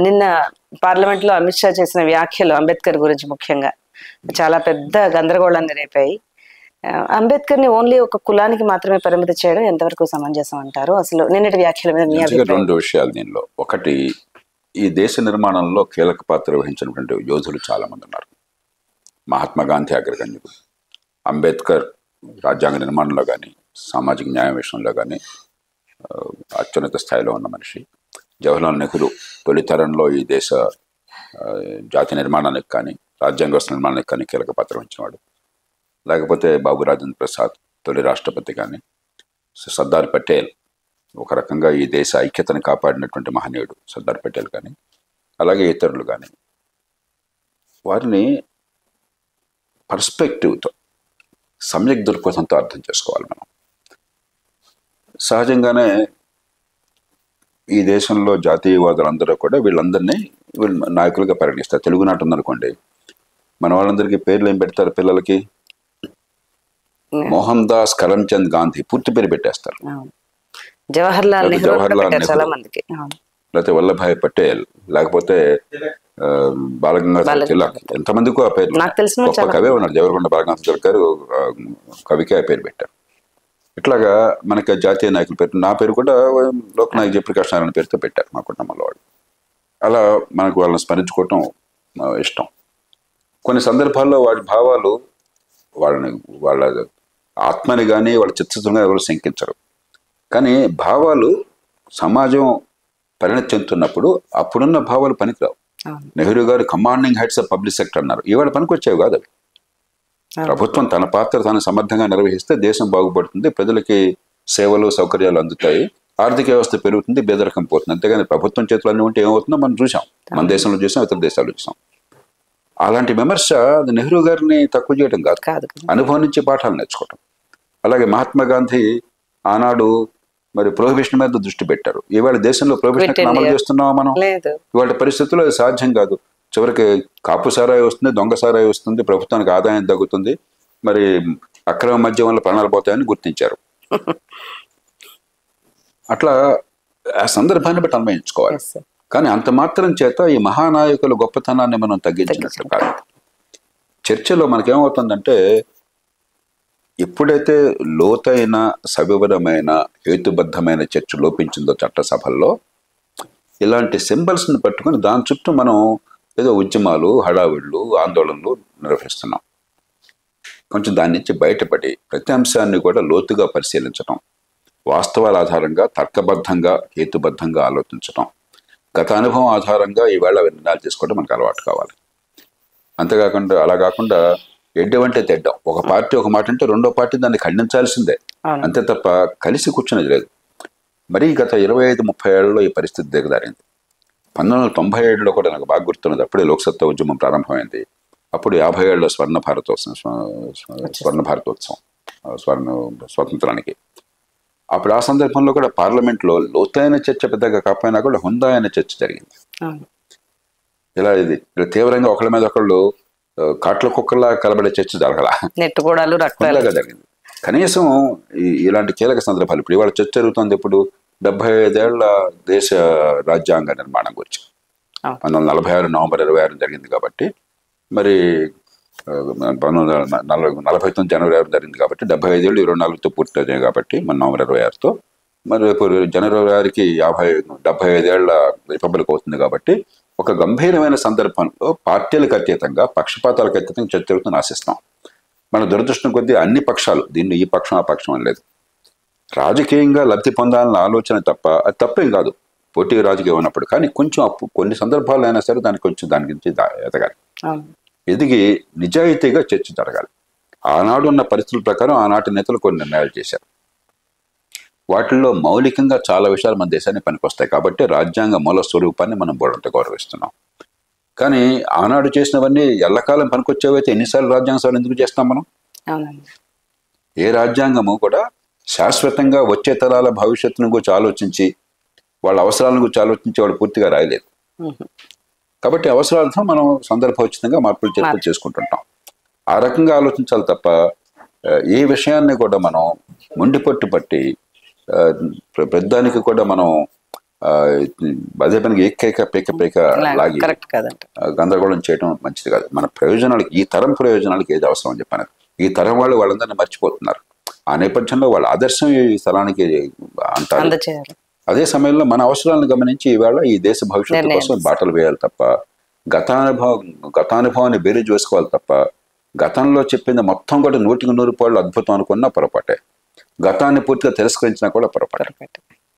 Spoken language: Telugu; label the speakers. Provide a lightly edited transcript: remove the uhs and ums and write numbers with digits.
Speaker 1: నిన్న పార్లమెంట్ లో అమిత్ షా చేసిన వ్యాఖ్యలు అంబేద్కర్ గురించి ముఖ్యంగా చాలా పెద్ద గందరగోళాన్ని రేపాయి. అంబేద్కర్ ని ఓన్లీ ఒక కులానికి మాత్రమే పరిమితి చేయడం ఎంతవరకు సమంజసం అంటారు? అసలు నిన్నటి వ్యాఖ్యల మీద మీ అభిప్రాయం?
Speaker 2: రెండు విషయాలు దీనిలో. ఒకటి, ఈ దేశ నిర్మాణంలో కీలక పాత్ర వహించినటువంటి యోధులు చాలా మంది ఉన్నారు. మహాత్మా గాంధీ అగ్రగణ్యుడు, అంబేద్కర్ రాజ్యాంగ నిర్మాణంలో కానీ సామాజిక న్యాయం విషయంలో కానీ అత్యున్నత స్థాయిలో ఉన్న మనిషి. జవహర్లాల్ నెహ్రూ తొలితరంలో ఈ దేశ జాతి నిర్మాణానికి కానీ రాజ్యాంగ వ్యవస్థ నిర్మాణానికి కానీ కీలక పాత్ర వహించినవాడు. లేకపోతే బాబు రాజేంద్ర ప్రసాద్ తొలి రాష్ట్రపతి కానీ, సర్దార్ పటేల్ ఒక రకంగా ఈ దేశ ఐక్యతను కాపాడినటువంటి మహనీయుడు సర్దార్ పటేల్ కానీ, అలాగే ఇతరులు కానీ, వారిని పర్స్పెక్టివ్తో సమ్యక్ దృక్పథంతో అర్థం చేసుకోవాలి మనం. సహజంగానే ఈ దేశంలో జాతీయవాదులందరూ కూడా వీళ్ళందరినీ నాయకులుగా పరిగణిస్తారు. తెలుగునాట ఉందనుకోండి, మన వాళ్ళందరికీ పేర్లు ఏం పెడతారు పిల్లలకి? మోహన్ దాస్ కరమ్చంద్ గాంధీ పూర్తి పేరు పెట్టేస్తారు.
Speaker 1: జవహర్లాల్ నెహ్రూ,
Speaker 2: లేకపోతే వల్లభాయ్ పటేల్, లేకపోతే బాలగంగాధర తిలక్, ఎంతమందికో ఆ పేర్లు. గొప్ప కవే ఉన్నారు జవహర్లాల్ బాలగంగాధర తిలక్ గారు, కవికి ఆ పేరు పెట్టారు. ఇట్లాగా మనకి జాతీయ నాయకుల పేరు, నా పేరు కూడా లోక్నాయక్ జయప్రకాష్ నారాయణ పేరుతో పెట్టారు మా కుటుంబంలో వాళ్ళు. అలా మనకు వాళ్ళని స్మరించుకోవటం ఇష్టం. కొన్ని సందర్భాల్లో వాడి భావాలు వాళ్ళ ఆత్మని కానీ వాళ్ళ చిత్తశుద్ధిని ఎవరు శంకించరు. కానీ భావాలు సమాజం పరిణతి చెందుతున్నప్పుడు అప్పుడున్న భావాలు పనికిరావు. నెహ్రూ గారు commanding heads of public sector అన్నారు. ఇవాళ పనికొచ్చేవి కాదు అవి. ప్రభుత్వం తన పాత్ర తాను సమర్థంగా నిర్వహిస్తే దేశం బాగుపడుతుంది, ప్రజలకి సేవలు సౌకర్యాలు అందుతాయి, ఆర్థిక వ్యవస్థ పెరుగుతుంది, బేదరకం పోతుంది. అంతేగాని ప్రభుత్వం చేతులు అన్నీ ఉంటే ఏమవుతుందో మనం చూసాం, మన దేశంలో చూసాం, ఇతర దేశాల్లో చూసాం. అలాంటి విమర్శ అది నెహ్రూ గారిని తక్కువ చేయడం కాదు, అనుభవం నుంచి పాఠాలు నేర్చుకోవటం. అలాగే మహాత్మా గాంధీ ఆనాడు మరి ప్రొహిబిషన్ మీద దృష్టి పెట్టారు. ఇవాళ దేశంలో ప్రొహిబిషన్ అమలు చేస్తున్నామా మనం? ఇవాళ పరిస్థితుల్లో అది సాధ్యం కాదు. చివరికి కాపు సారాయి వస్తుంది, దొంగ సారాయి వస్తుంది, ప్రభుత్వానికి ఆదాయం తగ్గుతుంది, మరి అక్రమ మద్యం వల్ల ప్రాణాలు పోతాయని గుర్తించారు. అట్లా ఆ సందర్భాన్ని బట్టి అన్వయించుకోవాలి. కానీ అంత మాత్రం చేత ఈ మహానాయకుల గొప్పతనాన్ని మనం తగ్గించినట్లు కాదు. చర్చలో మనకేమవుతుందంటే, ఎప్పుడైతే లోతైన సవివరమైన హేతుబద్ధమైన చర్చ లోపించిందో చట్టసభల్లో, ఇలాంటి సింబల్స్ని పట్టుకుని దాని చుట్టూ మనం ఏదో ఉద్యమాలు, హడావిళ్ళు, ఆందోళనలు నిర్వహిస్తున్నాం. కొంచెం దాని నుంచి బయటపడి ప్రతి అంశాన్ని కూడా లోతుగా పరిశీలించడం, వాస్తవాల ఆధారంగా తర్కబద్ధంగా హేతుబద్ధంగా ఆలోచించడం, గత అనుభవం ఆధారంగా ఈవేళ నిర్ణయాలు తీసుకోవడం మనకు అలవాటు కావాలి. అంతేకాకుండా అలా కాకుండా ఎడ్డవంటే తెడ్డం, ఒక పార్టీ ఒక మాట అంటే రెండో పార్టీ దాన్ని ఖండించాల్సిందే, అంతే తప్ప కలిసి కూర్చునేది లేదు. మరి గత 25-30 ఏళ్లలో ఈ పరిస్థితి దిగదారింది. 1997లో కూడా నాకు బాగా గుర్తున్నది, అప్పుడే లోక్సత్తా ఉద్యమం ప్రారంభమైంది. అప్పుడు 50 ఏళ్ళ స్వర్ణ భారతోత్సవం స్వాతంత్రానికి. అప్పుడు ఆ సందర్భంలో కూడా పార్లమెంట్లో లోతైన చర్చ పెద్దగా కాకపోయినా కూడా హుందా అయిన చర్చ జరిగింది. ఇలా ఇది తీవ్రంగా ఒకళ్ళ మీద ఒకళ్ళు కాట్ల కుక్కల్లా కలబడే చర్చ జరగలాగా జరిగింది. కనీసం ఇలాంటి కీలక సందర్భాలు ఇప్పుడు ఇవాళ చర్చ జరుగుతుంది. ఇప్పుడు 75 ఏళ్ల దేశ రాజ్యాంగ నిర్మాణం గురించి 1946 నవంబర్ 26 జరిగింది కాబట్టి, మరి 1949 జనవరి 6 జరిగింది కాబట్టి 75 ఏళ్ళు 24తో పూర్తి అయ్యాయి కాబట్టి మన నవంబర్ 26తో, మరి రేపు జనవరి 6కి 75 ఏళ్ల రిపబ్లిక్ అవుతుంది కాబట్టి ఒక గంభీరమైన సందర్భంలో పార్టీలకు అతీతంగా పక్షపాతాలకు అతీతంగా చర్చ జరుగుతుందని ఆశిస్తాం. మన దురదృష్టం కొద్దీ అన్ని పక్షాలు దీన్ని ఈ పక్షం ఆ పక్షం అని లేదు, రాజకీయంగా లబ్ధి పొందాలన్న ఆలోచన తప్ప, అది తప్పేం కాదు పోటీ రాజకీయం ఉన్నప్పుడు. కానీ కొంచెం కొన్ని సందర్భాల్లో అయినా సరే దాని గురించి ఎదగాలి, ఎదిగి నిజాయితీగా చర్చ జరగాలి. ఆనాడు ఉన్న పరిస్థితుల ప్రకారం ఆనాటి నేతలు కొన్ని నిర్ణయాలు చేశారు. వాటిల్లో మౌలికంగా చాలా విషయాలు మన దేశానికి పనికొస్తాయి కాబట్టి రాజ్యాంగ మూల స్వరూపాన్ని మనం బోడంత గౌరవిస్తున్నాం. కానీ ఆనాడు చేసినవన్నీ ఎల్లకాలం పనికొచ్చేవైతే ఎన్నిసార్లు రాజ్యాంగ సవరణ ఎందుకు చేస్తాం మనం? ఏ రాజ్యాంగము కూడా శాశ్వతంగా వచ్చే తరాల భవిష్యత్తును గురించి ఆలోచించి వాళ్ళ అవసరాలను గురించి ఆలోచించి వాడు పూర్తిగా రాయలేదు. కాబట్టి అవసరాలతో మనం సందర్భోచితంగా మార్పులు చేర్పులు చేసుకుంటుంటాం. ఆ రకంగా ఆలోచించాలి తప్ప ఏ విషయాన్ని కూడా మనం మొండిపట్టు పట్టి పెద్దానికి కూడా మనం అదే పనికి ఏకైక పేక లాగి
Speaker 1: కరెక్ట్ కాదంట.
Speaker 2: గందరగోళం చేయడం మంచిది కాదు. మన ప్రయోజనాలకి, ఈ తరం ప్రయోజనాలకి ఏది అవసరం అని చెప్పాను. ఈ తరం వాళ్ళు వాళ్ళందరినీ మర్చిపోతున్నారు. ఆ నేపథ్యంలో వాళ్ళ ఆదర్శం ఈ స్థలానికి అంటారు. అదే సమయంలో మన అవసరాలను గమనించి ఈవేళ ఈ దేశ భవిష్యత్తు కోసం బాటలు వేయాలి తప్ప, గతానుభవాన్ని బేరీజ్ వేసుకోవాలి తప్ప, గతంలో చెప్పింది మొత్తం కూడా 100% అద్భుతం అనుకున్నా పొరపాటే, గతాన్ని పూర్తిగా తిరస్కరించినా కూడా పొరపాటే.